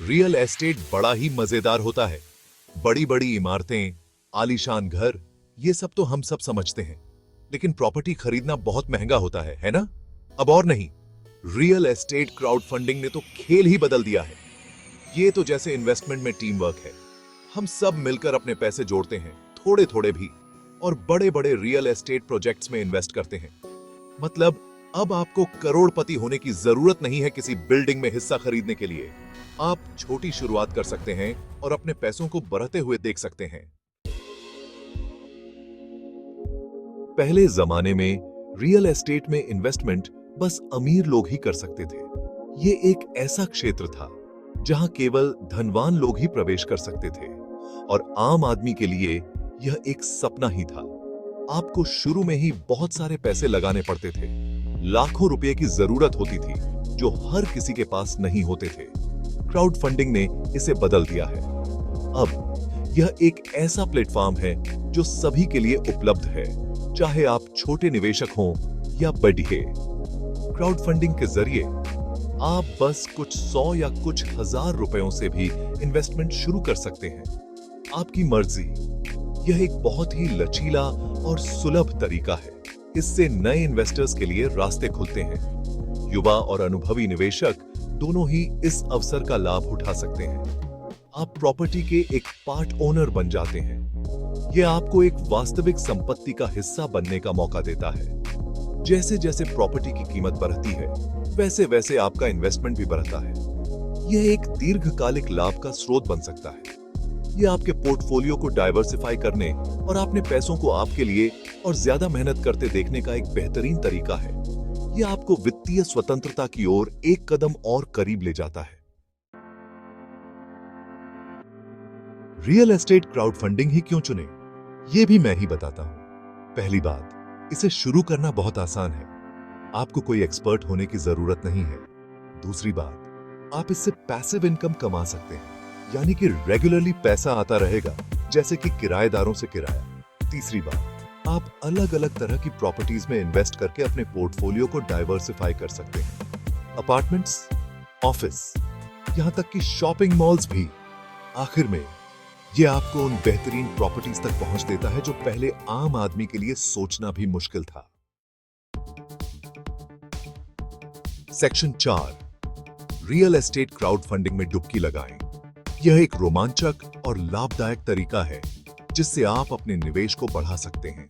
Real estate बड़ा ही मजेदार होता है। बड़ी बड़ी इमारतें, आलीशान घर, ये सब तो हम सब समझते हैं, लेकिन प्रॉपर्टी खरीदना बहुत महंगा होता है ना? अब और नहीं, रियल एस्टेट क्राउड फंडिंग ने तो खेल ही बदल दिया है। ये तो जैसे इन्वेस्टमेंट में टीम वर्क है। हम सब मिलकर अपने पैसे जोड़ते हैं, थोड़े थोड़े भी, और बड़े बड़े रियल एस्टेट प्रोजेक्ट्स में इन्वेस्ट करते हैं। मतलब अब आपको करोड़पति होने की जरूरत नहीं है किसी बिल्डिंग में हिस्सा खरीदने के लिए। आप छोटी शुरुआत कर सकते हैं और अपने पैसों को बढ़ते हुए देख सकते हैं। पहले जमाने में रियल एस्टेट में इन्वेस्टमेंट बस अमीर लोग ही कर सकते थे। ये एक ऐसा क्षेत्र था जहां केवल धनवान लोग ही प्रवेश कर सकते थे, और आम आदमी के लिए यह एक सपना ही था। आपको शुरू में ही बहुत सारे पैसे लगाने पड़ते थे। लाखों रुपए की जरूरत होती थी, जो हर किसी के पास नहीं होते थे। क्राउड फंडिंग ने इसे बदल दिया है। अब यह एक ऐसा प्लेटफॉर्म है जो सभी के लिए उपलब्ध है, चाहे आप छोटे निवेशक हों या बड़े। क्राउड फंडिंग के जरिए आप बस कुछ 100 या कुछ हजार रुपयों से भी इन्वेस्टमेंट शुरू कर सकते हैं। आपकी मर्जी। यह एक बहुत ही लचीला और सुलभ तरीका है। इससे नए इन्वेस्टर्स के लिए रास्ते खुलते हैं। युवा और अनुभवी निवेशक दोनों ही इस अवसर का लाभ उठा सकते हैं। आप प्रॉपर्टी के एक पार्ट ओनर बन जाते हैं। यह आपको एक वास्तविक संपत्ति का हिस्सा बनने का मौका देता है। जैसे जैसे प्रॉपर्टी की कीमत बढ़ती है, वैसे वैसे आपका इन्वेस्टमेंट भी बढ़ता है। यह एक दीर्घकालिक लाभ का स्रोत बन सकता है। यह आपके पोर्टफोलियो को डाइवर्सिफाई करने और अपने पैसों को आपके लिए और ज्यादा मेहनत करते देखने का एक बेहतरीन तरीका है। यह आपको वित्तीय स्वतंत्रता की ओर एक कदम और करीब ले जाता है। रियल एस्टेट क्राउड फंडिंग ही क्यों चुने, यह भी मैं ही बताता हूं। पहली बात, इसे शुरू करना बहुत आसान है। आपको कोई एक्सपर्ट होने की जरूरत नहीं है। दूसरी बात, आप इससे पैसिव इनकम कमा सकते हैं, यानी कि रेगुलरली पैसा आता रहेगा, जैसे कि किराएदारों से किराया। तीसरी बात, आप अलग अलग तरह की प्रॉपर्टीज में इन्वेस्ट करके अपने पोर्टफोलियो को डाइवर्सिफाई कर सकते हैं। अपार्टमेंट्स, ऑफिस, यहां तक कि शॉपिंग मॉल्स भी। आखिर में यह आपको उन बेहतरीन प्रॉपर्टीज तक पहुंच देता है जो पहले आम आदमी के लिए सोचना भी मुश्किल था। Section 4, real estate crowd funding में डुबकी लगाएं। यह एक रोमांचक और लाभदायक तरीका है जिससे आप अपने निवेश को बढ़ा सकते हैं।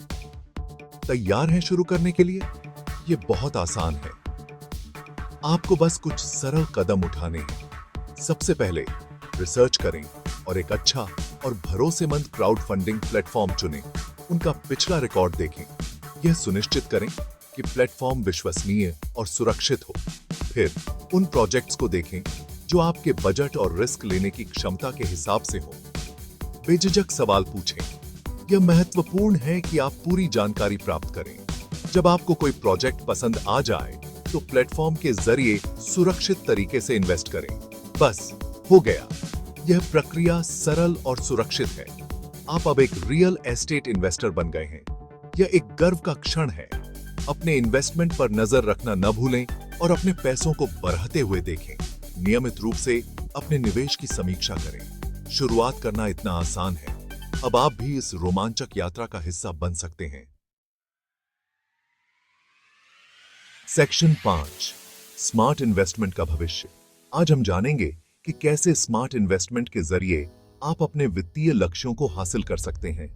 तैयार हैं शुरू करने के लिए? यह बहुत आसान है। आपको बस कुछ सरल कदम उठाने हैं। सबसे पहले रिसर्च करें और एक अच्छा और भरोसेमंद क्राउड फंडिंग प्लेटफॉर्म चुनें। उनका पिछला रिकॉर्ड देखें। यह सुनिश्चित करें कि प्लेटफॉर्म विश्वसनीय और सुरक्षित हो। फिर उन प्रोजेक्ट्स को देखें जो आपके बजट और रिस्क लेने की क्षमता के हिसाब से हो। बेझिझक सवाल पूछें। यह महत्वपूर्ण है कि आप पूरी जानकारी प्राप्त करें। जब आपको कोई प्रोजेक्ट पसंद आ जाए तो प्लेटफॉर्म के जरिए सुरक्षित तरीके से इन्वेस्ट करें। बस हो गया। यह प्रक्रिया सरल और सुरक्षित है। आप अब एक रियल एस्टेट इन्वेस्टर बन गए हैं। यह एक गर्व का क्षण है। अपने इन्वेस्टमेंट पर नजर रखना न भूलें और अपने पैसों को बढ़ते हुए देखें। नियमित रूप से अपने निवेश की समीक्षा करें। शुरुआत करना इतना आसान है। अब आप भी इस रोमांचक यात्रा का हिस्सा बन सकते हैं। सेक्शन 5, स्मार्ट इन्वेस्टमेंट का भविष्य। आज हम जानेंगे कि कैसे स्मार्ट इन्वेस्टमेंट के जरिए आप अपने वित्तीय लक्ष्यों को हासिल कर सकते हैं।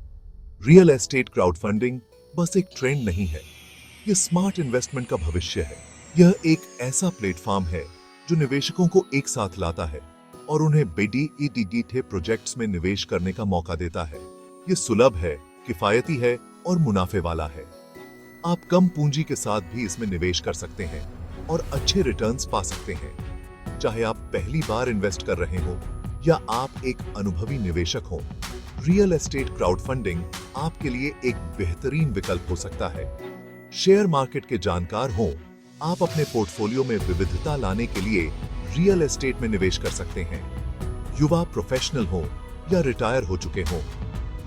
रियल एस्टेट क्राउड फंडिंग बस एक ट्रेंड नहीं है, यह स्मार्ट इन्वेस्टमेंट का भविष्य है। यह एक ऐसा प्लेटफॉर्म है जो निवेशकों को एक साथ लाता है और उन्हें बेडी प्रोजेक्ट्स में निवेश करने का मौका देता है। यह सुलभ है, किफायती है और मुनाफे वाला है। आप कम पूंजी के साथ भी इसमें निवेश कर सकते हैं और अच्छे रिटर्न्स पा सकते हैं। चाहे आप पहली बार इन्वेस्ट कर रहे हो या आप एक अनुभवी निवेशक हो, रियल एस्टेट क्राउड फंडिंग आपके लिए एक बेहतरीन विकल्प हो सकता है। शेयर मार्केट के जानकार हो, आप अपने पोर्टफोलियो में विविधता लाने के लिए रियल एस्टेट में निवेश कर सकते हैं। युवा प्रोफेशनल हो या रिटायर हो चुके हो,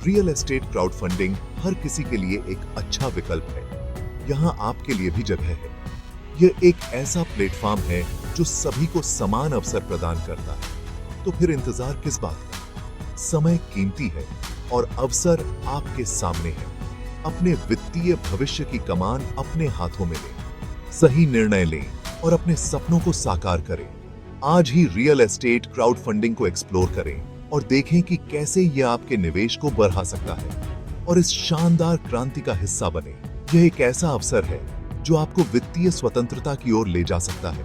रियल एस्टेट क्राउड फंडिंग हर किसी के लिए एक अच्छा विकल्प है। यहाँ आपके लिए भी जगह है। यह एक ऐसा प्लेटफॉर्म है जो सभी को समान अवसर प्रदान करता है। तो फिर इंतजार किस बात का? समय कीमती है और अवसर आपके सामने है। अपने वित्तीय भविष्य की कमान अपने हाथों में लें, सही निर्णय लें और अपने सपनों को साकार करें। आज ही रियल एस्टेट क्राउड फंडिंग को एक्सप्लोर करें और देखें कि कैसे यह आपके निवेश को बढ़ा सकता है और इस शानदार क्रांति का हिस्सा बने। यह एक ऐसा अवसर है जो आपको वित्तीय स्वतंत्रता की ओर ले जा सकता है।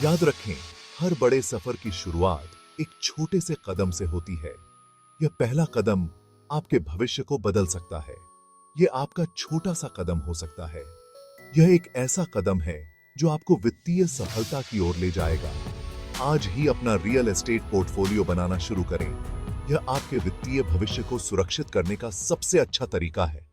याद रखें, हर बड़े सफर की शुरुआत एक छोटे से कदम से होती है। यह पहला कदम आपके भविष्य को बदल सकता है। यह आपका छोटा सा कदम हो सकता है। यह एक ऐसा कदम है जो आपको वित्तीय सफलता की ओर ले जाएगा। आज ही अपना रियल एस्टेट पोर्टफोलियो बनाना शुरू करें। यह आपके वित्तीय भविष्य को सुरक्षित करने का सबसे अच्छा तरीका है।